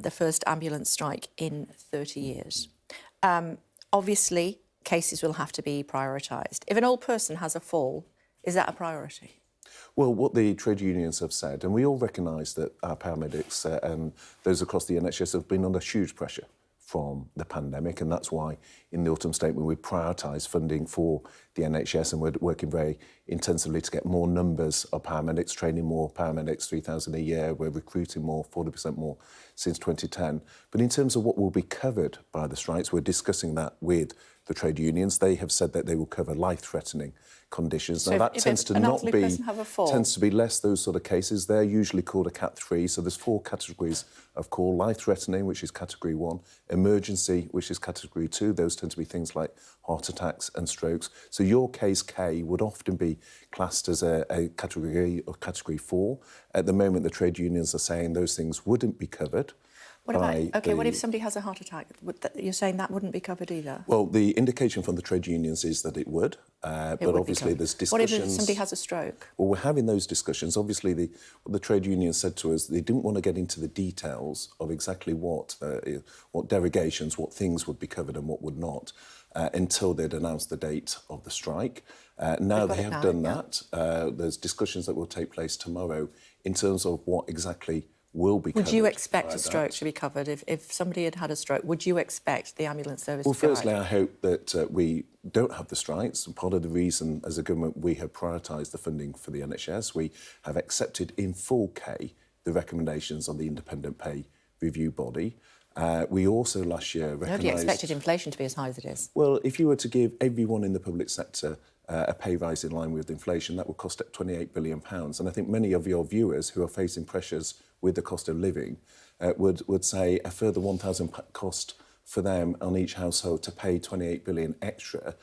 the first ambulance strike in 30 years. Obviously, cases will have to be prioritised. If an old person has a fall, is that a priority? Well, what the trade unions have said, and we all recognise that our paramedics and those across the NHS have been under huge pressure from the pandemic, and that's why in the autumn statement we prioritise funding for the NHS, and we're working very intensively to get more numbers of paramedics, training more paramedics, 3,000 a year. We're recruiting more, 40% more since 2010. But in terms of what will be covered by the strikes, we're discussing that with the trade unions. They have said that they will cover life-threatening conditions. So now that tends to be less those sort of cases. They're usually called a Cat 3. So there's 4 categories of call: life-threatening, which is Category 1; emergency, which is Category 2. Those tend to be things like heart attacks and strokes. So your case K would often be classed as a Category or Category 4. At the moment, the trade unions are saying those things wouldn't be covered. What if somebody has a heart attack? You're saying that wouldn't be covered either? Well, the indication from the trade unions is that it would, but obviously there's discussions. What if somebody has a stroke? Well, we're having those discussions. Obviously, what the trade unions said to us, they didn't want to get into the details of exactly what derogations, what things would be covered and what would not, until they'd announced the date of the strike. Now they have done that. There's discussions that will take place tomorrow in terms of what exactly will be covered. Would you expect a stroke to be covered? If somebody had a stroke, would you expect the ambulance service to go firstly, I hope that we don't have the strikes. Part of the reason, as a government, we have prioritised the funding for the NHS. We have accepted in full K the recommendations of the independent pay review body. We also last year recognised... Nobody expected inflation to be as high as it is. Well, if you were to give everyone in the public sector a pay rise in line with inflation, that would cost £28 billion. And I think many of your viewers who are facing pressures with the cost of living would say a further £1,000 cost for them on each household to pay £28 billion extra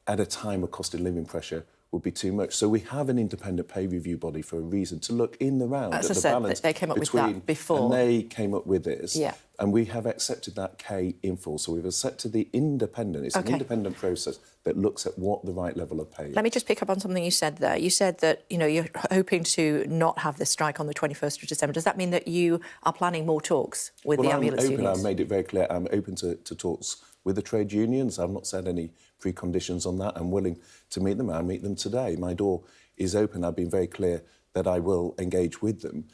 at a time of cost of living pressure would be too much. So we have an independent pay review body for a reason, to look in the round at the balance. They came up with that before. And they came up with this. Yeah. And we have accepted that K in full. So we've accepted the independent. It's an independent process that looks at what the right level of pay is. Let me just pick up on something you said there. You said that, you're hoping to not have this strike on the 21st of December. Does that mean that you are planning more talks with the ambulance unions? I've made it very clear. I'm open to talks with the trade unions. I've not said any preconditions on that. I'm willing to meet them. I'll meet them today. My door is open. I've been very clear that I will engage with them.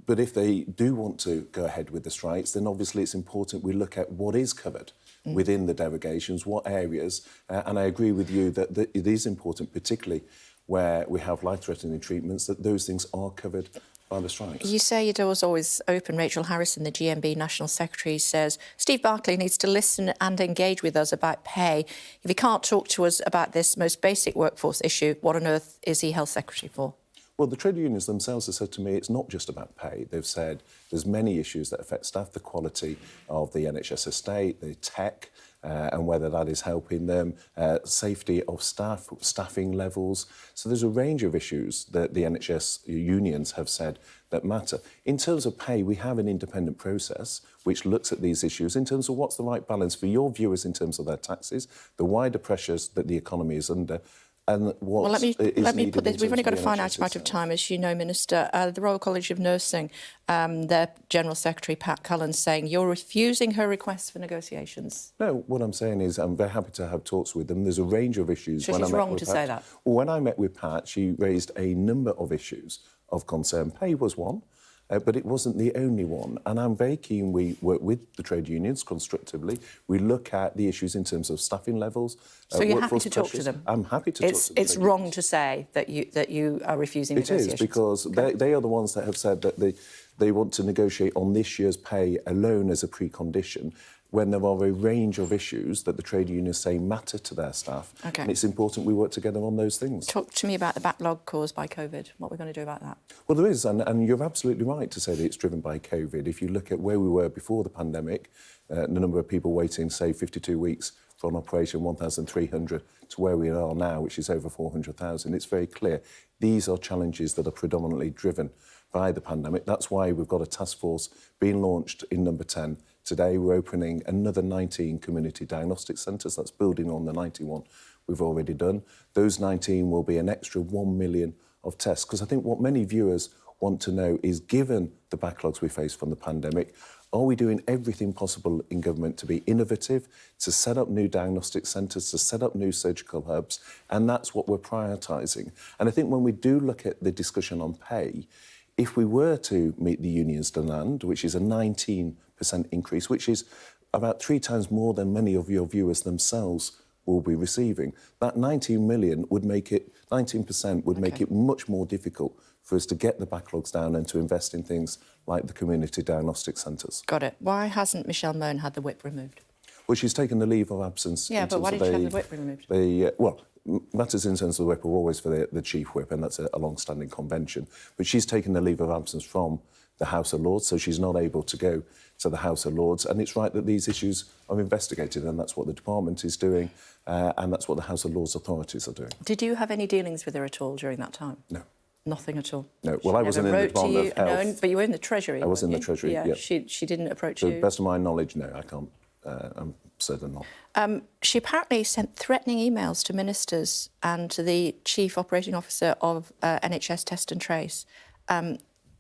But if they do want to go ahead with the strikes, then obviously it's important we look at what is covered within the derogations, what areas. And I agree with you that it is important, particularly where we have life-threatening treatments, that those things are covered by the strikes. You say your door's always open. Rachel Harrison, the GMB National Secretary, says Steve Barclay needs to listen and engage with us about pay. If he can't talk to us about this most basic workforce issue, what on earth is he Health Secretary for? Well, the trade unions themselves have said to me it's not just about pay. They've said there's many issues that affect staff, the quality of the NHS estate, the tech, and whether that is helping them, safety of staff, staffing levels. So there's a range of issues that the NHS unions have said that matter. In terms of pay, we have an independent process which looks at these issues in terms of what's the right balance for your viewers in terms of their taxes, the wider pressures that the economy is under, and what let me put this. We've only got a finite amount of time, as you know, Minister. The Royal College of Nursing, their General Secretary, Pat Cullen, saying you're refusing her requests for negotiations. No, what I'm saying is I'm very happy to have talks with them. There's a range of issues. So she's wrong to say that? Well, when I met with Pat, she raised a number of issues of concern. Pay was one. But it wasn't the only one. And I'm very keen we work with the trade unions constructively. We look at the issues in terms of staffing levels. So you're happy to talk to them? I'm happy to talk to them. It's wrong to say that you are refusing negotiations? It is, because they are the ones that have said that they want to negotiate on this year's pay alone as a precondition, when there are a range of issues that the trade unions say matter to their staff. And it's important we work together on those things. Talk to me about the backlog caused by COVID. What we're going to do about that? Well, there is, and you're absolutely right to say that it's driven by COVID. If you look at where we were before the pandemic, the number of people waiting, say, 52 weeks for an operation, 1,300, to where we are now, which is over 400,000, it's very clear these are challenges that are predominantly driven by the pandemic. That's why we've got a task force being launched in number 10. Today, we're opening another 19 community diagnostic centres. That's building on the 91 we've already done. Those 19 will be an extra 1 million of tests, because I think what many viewers want to know is, given the backlogs we face from the pandemic, are we doing everything possible in government to be innovative, to set up new diagnostic centres, to set up new surgical hubs? And that's what we're prioritising. And I think when we do look at the discussion on pay, if we were to meet the union's demand, which is a 19% increase, which is about 3 times more than many of your viewers themselves will be receiving, that 19 million would make it, 19% would make it much more difficult for us to get the backlogs down and to invest in things like the community diagnostic centres. Got it. Why hasn't Michelle Mone had the whip removed? Well, she's taken the leave of absence. Yeah, but why did she have the whip removed? Well, matters in terms of the whip are always for the chief whip, and that's a long-standing convention. But she's taken the leave of absence from the House of Lords, so she's not able to go to the House of Lords. And it's right that these issues are investigated, and that's what the department is doing, and that's what the House of Lords authorities are doing. Did you have any dealings with her at all during that time? No. Nothing at all? No. Well, I wasn't in the Department of Health. No, but you were in the Treasury. I was in the Treasury, yeah. She didn't approach you? To the best of my knowledge, no, I can't. I'm certain not. She apparently sent threatening emails to ministers and to the Chief Operating Officer of NHS Test and Trace.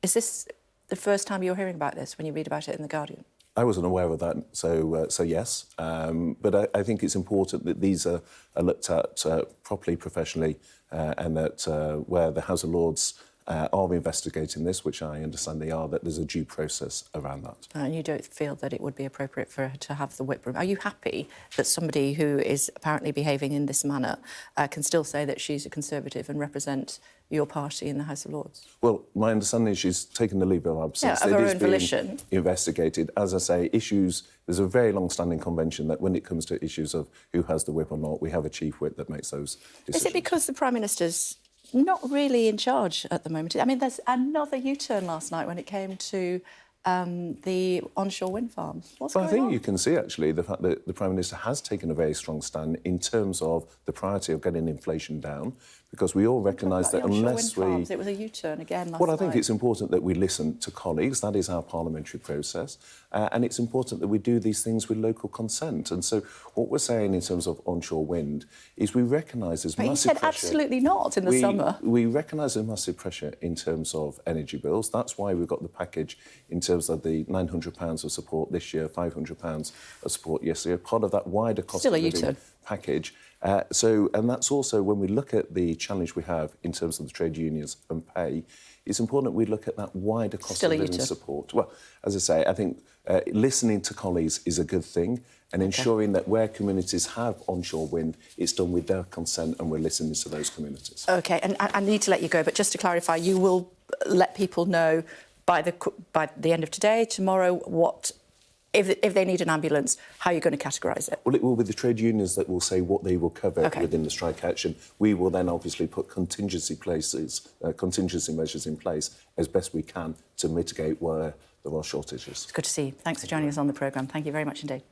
Is this the first time you're hearing about this when you read about it in The Guardian? I wasn't aware of that, so yes. But I think it's important that these are looked at properly, professionally, and that where the House of Lords are investigating this, which I understand they are, that there's a due process around that. And you don't feel that it would be appropriate for her to have the whip room? Are you happy that somebody who is apparently behaving in this manner can still say that she's a Conservative and represent your party in the House of Lords? Well, my understanding is she's taken the leave of absence. Yeah, of her own volition. Investigated. As I say, issues, there's a very long-standing convention that when it comes to issues of who has the whip or not, we have a chief whip that makes those decisions. Is it because the Prime Minister's not really in charge at the moment? I mean, there's another U-turn last night when it came to the onshore wind farms. What's going on? I think you can see, actually, the fact that the Prime Minister has taken a very strong stand in terms of the priority of getting inflation down, because we all recognise that unless we... It was a U-turn again last Well, night. I think it's important that we listen to colleagues. That is our parliamentary process. And it's important that we do these things with local consent. And so what we're saying in terms of onshore wind is we recognise there's massive pressure... But he said absolutely not in the summer. We recognise there's massive pressure in terms of energy bills. That's why we've got the package in terms of the £900 of support this year, £500 of support yesterday, part of that wider cost of living package. And that's also when we look at the challenge we have in terms of the trade unions and pay, it's important we look at that wider cost of living support. Well, as I say, I think listening to colleagues is a good thing, and ensuring that where communities have onshore wind, it's done with their consent and we're listening to those communities. OK, and I need to let you go, but just to clarify, you will let people know by the end of today, tomorrow, what... If they need an ambulance, how are you going to categorise it? Well, it will be the trade unions that will say what they will cover within the strike action. We will then obviously put contingency measures in place as best we can to mitigate where there are shortages. It's good to see you. Thanks for joining us on the programme. Thank you very much indeed.